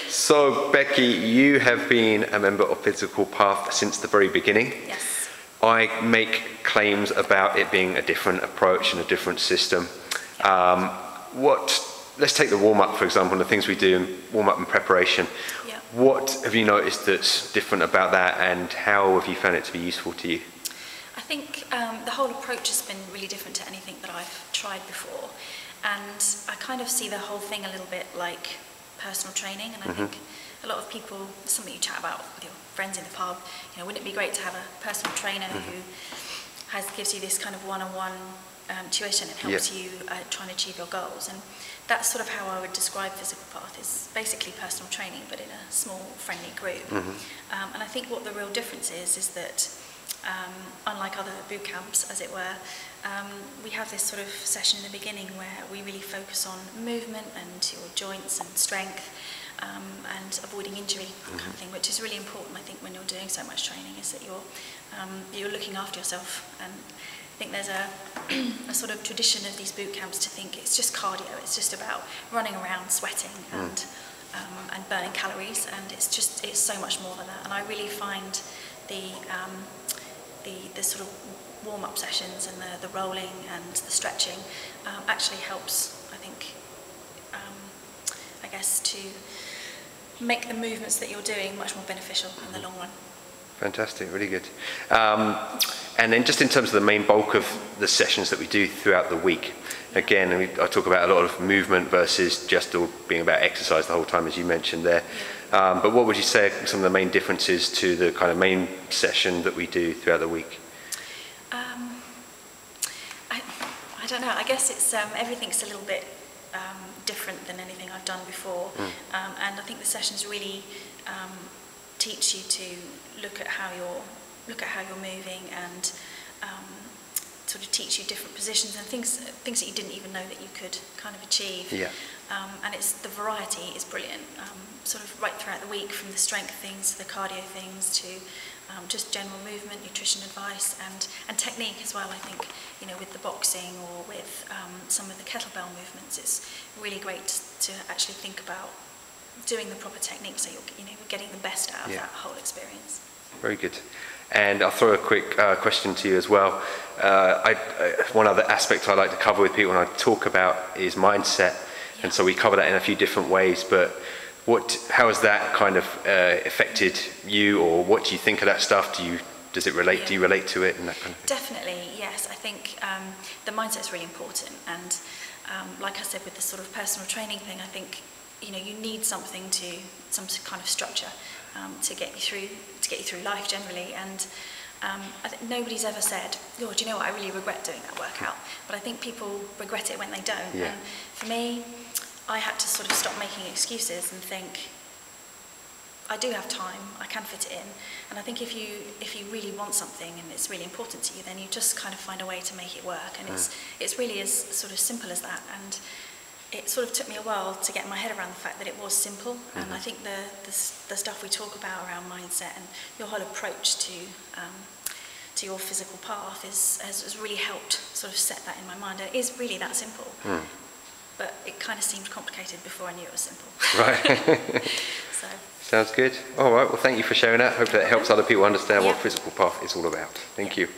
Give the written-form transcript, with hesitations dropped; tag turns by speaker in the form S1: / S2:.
S1: So, Becky, you have been a member of Physical Path since the very beginning.
S2: Yes.
S1: I make claims about it being a different approach and a different system. Let's take the warm-up, for example, and the things we do in warm-up and preparation.
S2: Yeah.
S1: What have you noticed that's different about that, and how have you found it to be useful to you?
S2: I think the whole approach has been really different to anything that I've tried before, and I kind of see the whole thing a little bit like personal training, and I think a lot of people, something you chat about with your friends in the pub, you know, wouldn't it be great to have a personal trainer who gives you this kind of one-on-one tuition and helps you try and achieve your goals? And that's sort of how I would describe Physical Path, is basically personal training but in a small friendly group. And I think what the real difference is that unlike other boot camps, as it were, we have this sort of session in the beginning where we really focus on movement and your joints and strength, and avoiding injury kind of thing, which is really important, I think, when you're doing so much training, is that you're looking after yourself. And I think there's a sort of tradition of these boot camps to think it's just cardio, it's just about running around, sweating and burning calories, and it's so much more than that. And I really find the sort of warm-up sessions and the rolling and the stretching actually helps, I think, I guess, to make the movements that you're doing much more beneficial in the long run.
S1: Fantastic, really good. And then just in terms of the main bulk of the sessions that we do throughout the week, again, I talk about a lot of movement versus just all being about exercise the whole time, as you mentioned there. But what would you say are some of the main differences to the kind of main session that we do throughout the week?
S2: I don't know, I guess it's everything's a little bit different than anything I've done before, and I think the sessions really teach you to look at how you're moving, and sort of teach you different positions and things that you didn't even know that you could kind of achieve. And the variety is brilliant, sort of right throughout the week, from the strength things, the cardio things, to just general movement, nutrition advice, and technique as well. I think, you know, with the boxing or with some of the kettlebell movements, it's really great to actually think about doing the proper technique, so you're getting the best out of that whole experience.
S1: Very good. And I'll throw a quick question to you as well. One other aspect I like to cover with people when I talk about is mindset, and so we cover that in a few different ways, but how has that kind of affected you, or what do you think of that stuff? Do you relate to it and that kind of thing?
S2: Definitely, yes. I think the mindset is really important, and like I said, with the sort of personal training thing, I think, you know, you need some kind of structure to get you through life generally. And I think nobody's ever said, "Oh, do you know what? I really regret doing that workout." But I think people regret it when they don't. And for me, I had to sort of stop making excuses and think, I do have time, I can fit it in. And I think if you really want something and it's really important to you, then you just kind of find a way to make it work. And it's really as sort of simple as that. And it sort of took me a while to get my head around the fact that it was simple. And I think the stuff we talk about around mindset and your whole approach to your physical path has really helped sort of set that in my mind. It is really that simple. But it kind of seemed complicated before I knew it was simple.
S1: Right.
S2: So.
S1: Sounds good. All right, well, thank you for sharing that. Hope that helps other people understand what Physical Path is all about. Thank you.